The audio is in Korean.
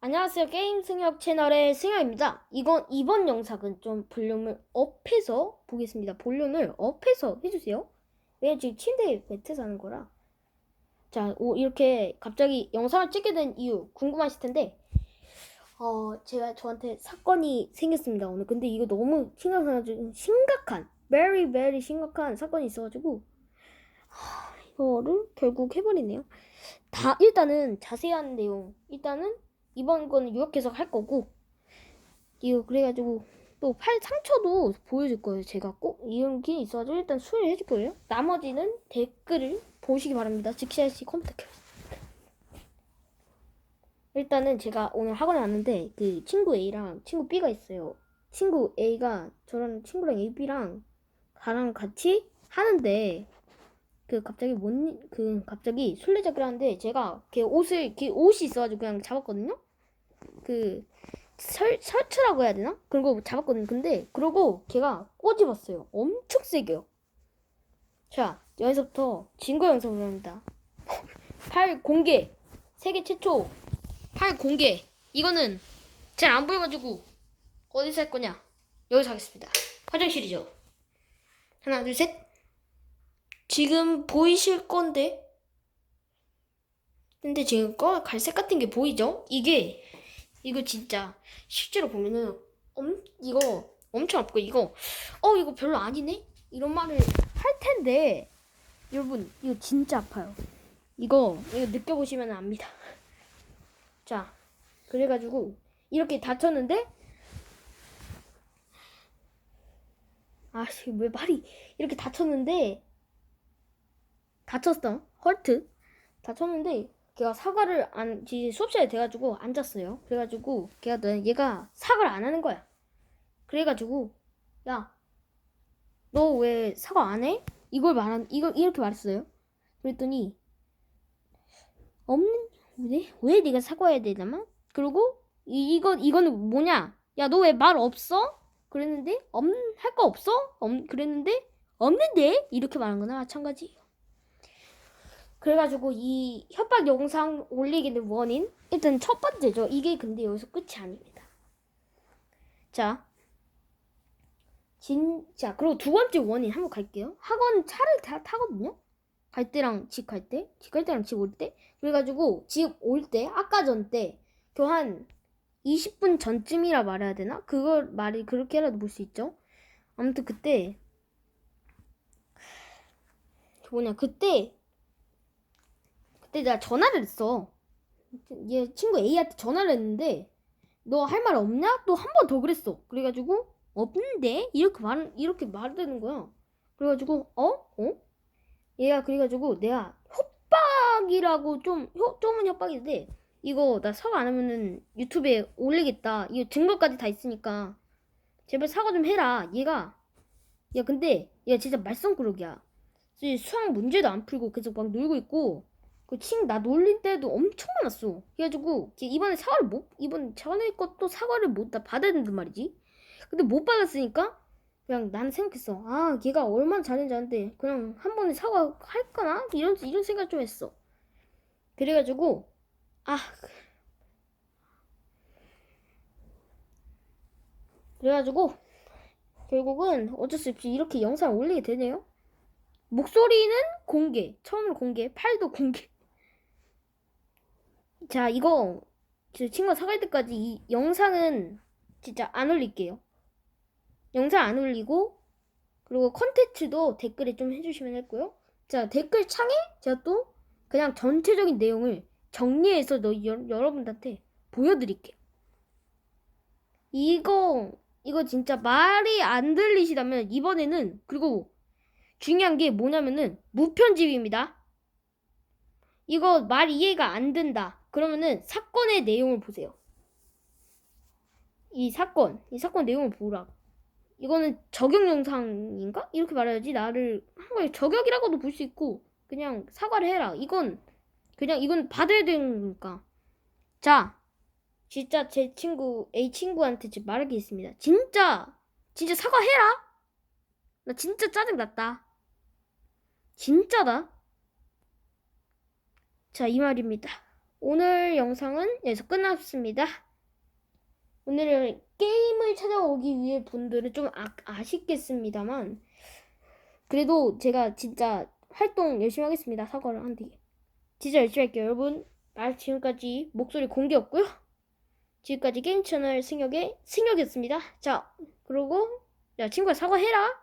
안녕하세요. 게임 승혁 채널의 승혁입니다. 이번 영상은 좀 볼륨을 업해서 보겠습니다. 볼륨을 업해서 해주세요. 왜냐면 지금 침대에 매트에서 하는 거라. 자, 이렇게 갑자기 영상을 찍게 된 이유 궁금하실 텐데, 저한테 사건이 생겼습니다, 오늘. 근데 이거 너무 심각한, very, very 심각한 사건이 있어가지고, 이거를 결국 해버리네요. 일단은 자세한 내용, 이번 거는 요약해서 할 거고, 이거 그래가지고 또 팔 상처도 보여줄 거예요. 제가 꼭 이런 게 있어가지고 일단 수리를 해줄 거예요. 나머지는 댓글을 보시기 바랍니다. 즉시 컴퓨터 켜. 일단은 제가 오늘 학원에 왔는데 그 친구 A랑 친구 B가 있어요. 친구 A가 저랑 친구랑 A, B랑 나랑 같이 하는데 갑자기 술래잡기를 하는데 제가 걔 옷이 있어가지고 그냥 잡았거든요. 셔츠라고 해야 되나? 그런 거 잡았거든요. 근데 그러고 걔가 꼬집었어요. 엄청 세게요. 자, 여기서부터 증거 영상을 합니다. 팔 공개. 세계 최초 팔 공개. 이거는 잘 안 보여가지고 어디서 할 거냐? 여기서 하겠습니다. 화장실이죠. 하나, 둘, 셋. 지금 보이실 건데. 근데 지금 갈색 같은 게 보이죠? 이거 진짜 실제로 보면은 이거 엄청 아프고 이거 별로 아니네? 이런 말을 할 텐데 여러분 이거 진짜 아파요. 이거 느껴보시면 압니다. 자, 그래가지고 이렇게 다쳤는데 왜 말이 이렇게 다쳤어. 헐트 다쳤는데 걔가 사과를 수업시간에 돼가지고 앉았어요. 그래가지고 얘가 사과를 안 하는 거야. 그래가지고 야, 너 왜 사과 안 해? 이걸 이렇게 말했어요. 그랬더니 왜 네가 사과해야 되냐마? 그리고 이거는 뭐냐? 야, 너 왜 말 없어? 그랬는데 할 거 없어? 그랬는데 없는데 이렇게 말한 거나 마찬가지. 그래가지고 이 협박 영상 올리기는 원인 일단 첫 번째죠. 이게 근데 여기서 끝이 아닙니다. 자, 진짜 그리고 두 번째 원인 한번 갈게요. 학원 차를 타거든요. 집 갈 때랑 집 올 때. 그래가지고 집 올 때 아까 전 때 한 20분 전쯤이라 말해야 되나? 그걸 말이 그렇게라도 볼 수 있죠. 아무튼 그때 내가 전화를 했어. 얘 친구 A한테 전화를 했는데 너 할 말 없냐? 또 한 번 더 그랬어. 그래가지고 없는데 이렇게 말하는 거야. 그래가지고 얘가 그래가지고 내가 협박이라고 좀은 협박인데 이거 나 사과 안 하면은 유튜브에 올리겠다. 이거 증거까지 다 있으니까 제발 사과 좀 해라. 근데 얘가 진짜 말썽꾸러기야. 수학 문제도 안 풀고 계속 막 놀고 있고 나 놀린 때도 엄청 많았어. 그래가지고 이번 전에 것도 사과를 못 받아야 된단 말이지. 근데 못 받았으니까 그냥 나는 생각했어. 얘가 얼마나 잘했는지 아는데 그냥 한 번에 사과할까나? 이런 생각 좀 했어. 그래가지고 아 그래가지고 결국은 어쩔 수 없이 이렇게 영상을 올리게 되네요. 목소리는 공개, 처음으로 공개, 팔도 공개. 자, 이거 제 친구가 사갈 때까지 이 영상은 진짜 안 올릴게요. 영상 안 올리고 그리고 컨텐츠도 댓글에 좀 해주시면 했고요. 자, 댓글 창에 제가 또 그냥 전체적인 내용을 정리해서 여러분들한테 보여드릴게요. 이거 진짜 말이 안 들리시다면 이번에는 그리고 중요한 게 뭐냐면은 무편집입니다. 이거 말 이해가 안 된다. 그러면은 사건의 내용을 보세요. 이 사건 내용을 보라. 이거는 저격 영상인가? 이렇게 말해야지. 나를 한 거에 저격이라고도 볼 수 있고 그냥 사과를 해라. 이건 받아야 되니까. 자, 진짜 제 친구 A 친구한테 말할 게 있습니다. 진짜 사과해라. 나 진짜 짜증 났다. 진짜다. 자, 이 말입니다. 오늘 영상은 여기서 끝났습니다. 오늘은 게임을 찾아오기 위해 분들은 좀 아쉽겠습니다만 그래도 제가 진짜 활동 열심히 하겠습니다. 사과를 한 뒤에 진짜 열심히 할게요. 여러분 지금까지 목소리 공개였고요. 지금까지 게임 채널 승혁이었습니다. 자 그리고 야 친구야 사과해라.